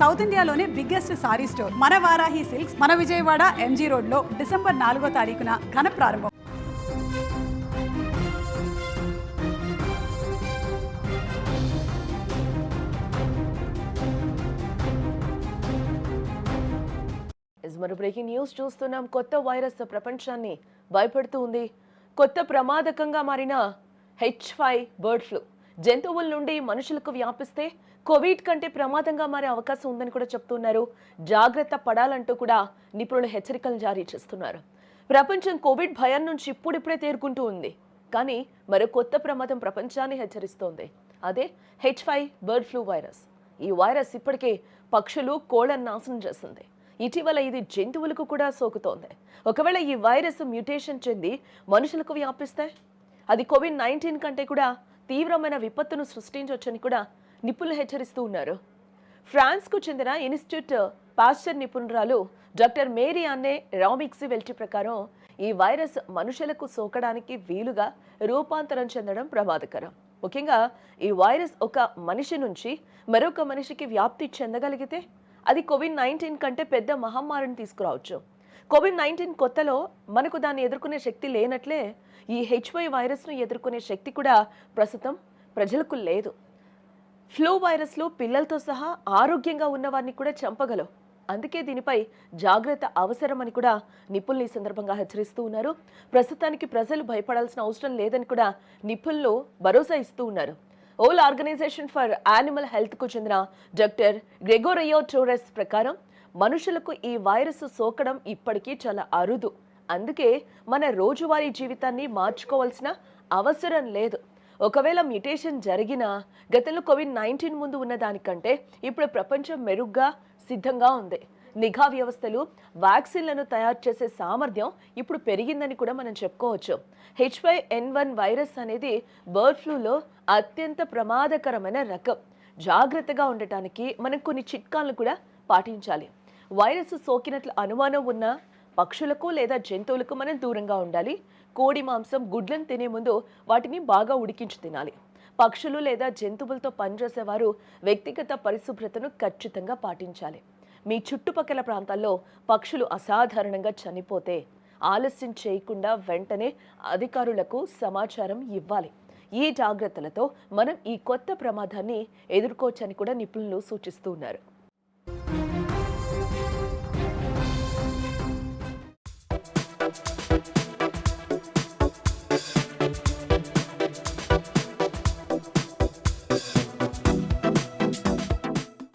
South ఇండియాలోనే biggest sorry store మన Varahi silks మన విజయవాడ ఎంజీ రోడ్ లో డిసెంబర్ 4వ తారీఖున ఘన ప్రారంభం. మరి బ్రేకింగ్ న్యూస్ చూస్తున్నాం. కొత్త వైరస్ ప్రపంచాన్ని భయపెడుతూ ఉంది. కొత్త ప్రమాదకంగా మారిన H5 బర్డ్ ఫ్లూ జంతువుల నుండి మనుషులకు వ్యాపిస్తే కోవిడ్ కంటే ప్రమాదంగా మారే అవకాశం ఉందని కూడా చెప్తున్నారు. జాగ్రత్త పడాలంటూ కూడా నిపుణులు హెచ్చరికలు జారీ చేస్తున్నారు. ప్రపంచం కోవిడ్ భయం నుంచి ఇప్పుడిప్పుడే తేరుకుంటూ ఉంది. కానీ మరో కొత్త ప్రమాదం ప్రపంచాన్ని హెచ్చరిస్తోంది. అదే H5 బర్డ్ ఫ్లూ వైరస్. ఈ వైరస్ ఇప్పటికే పక్షులు, కోళ్లను నాశనం చేసింది. ఇటీవల ఇది జంతువులకు కూడా సోకుతోంది. ఒకవేళ ఈ వైరస్ మ్యూటేషన్ చెంది మనుషులకు వ్యాపిస్తే అది COVID-19 కంటే కూడా తీవ్రమైన విపత్తును సృష్టించవచ్చని కూడా నిపుణులు హెచ్చరిస్తూ ఉన్నారు. ఫ్రాన్స్కు చెందిన ఇన్స్టిట్యూట్ పాస్చర్ నిపుణురాలు డాక్టర్ మేరీ అన్నే రామిక్సీ ప్రకారం ఈ వైరస్ మనుషులకు సోకడానికి వీలుగా రూపాంతరం చెందడం ప్రమాదకరం. ముఖ్యంగా ఈ వైరస్ ఒక మనిషి నుంచి మరొక మనిషికి వ్యాప్తి చెందగలిగితే అది COVID-19 కంటే పెద్ద మహమ్మారిని తీసుకురావచ్చు. COVID-19 కొత్తలో మనకు దాన్ని ఎదుర్కొనే శక్తి లేనట్లే ఈ H5 వైరస్ను ఎదుర్కొనే శక్తి కూడా ప్రస్తుతం ప్రజలకు లేదు. ఫ్లూ వైరస్లు పిల్లలతో సహా ఆరోగ్యంగా ఉన్నవారిని కూడా చంపగలవు. అందుకే దీనిపై జాగ్రత్త అవసరమని కూడా నిపుణులు ఈ సందర్భంగా హెచ్చరిస్తూ ఉన్నారు. ప్రస్తుతానికి ప్రజలు భయపడాల్సిన అవసరం లేదని కూడా నిపుణులు భరోసా ఇస్తూ ఉన్నారు. ఓల్ ఆర్గనైజేషన్ ఫర్ యానిమల్ హెల్త్కు చెందిన డాక్టర్ గ్రెగోరియో టోరెస్ ప్రకారం మనుషులకు ఈ వైరస్ సోకడం ఇప్పటికీ చాలా అరుదు. అందుకే మన రోజువారీ జీవితాన్ని మార్చుకోవాల్సిన అవసరం లేదు. ఒకవేళ మ్యుటేషన్ జరిగినా గతంలో COVID-19 ముందు ఉన్న దానికంటే ఇప్పుడు ప్రపంచం మెరుగ్గా సిద్ధంగా ఉంది. నిఘా వ్యవస్థలు, వ్యాక్సిన్లను తయారు చేసే సామర్థ్యం ఇప్పుడు పెరిగిందని కూడా మనం చెప్పుకోవచ్చు. H5N1 వైరస్ అనేది బర్డ్ ఫ్లూలో అత్యంత ప్రమాదకరమైన రకం. జాగ్రత్తగా ఉండటానికి మనం కొన్ని చిట్కాలను కూడా పాటించాలి. వైరస్ సోకినట్లు అనుమానం ఉన్న పక్షులకు లేదా జంతువులకు మనం దూరంగా ఉండాలి. కోడి మాంసం, గుడ్లను తినే ముందు వాటిని బాగా ఉడికించి తినాలి. పక్షులు లేదా జంతువులతో పనిచేసేవారు వ్యక్తిగత పరిశుభ్రతను ఖచ్చితంగా పాటించాలి. మీ చుట్టుపక్కల ప్రాంతాల్లో పక్షులు అసాధారణంగా చనిపోతే ఆలస్యం చేయకుండా వెంటనే అధికారులకు సమాచారం ఇవ్వాలి. ఈ జాగ్రత్తలతో మనం ఈ కొత్త ప్రమాదాన్ని ఎదుర్కోవచ్చని కూడా నిపుణులు సూచిస్తూ ఉన్నారు.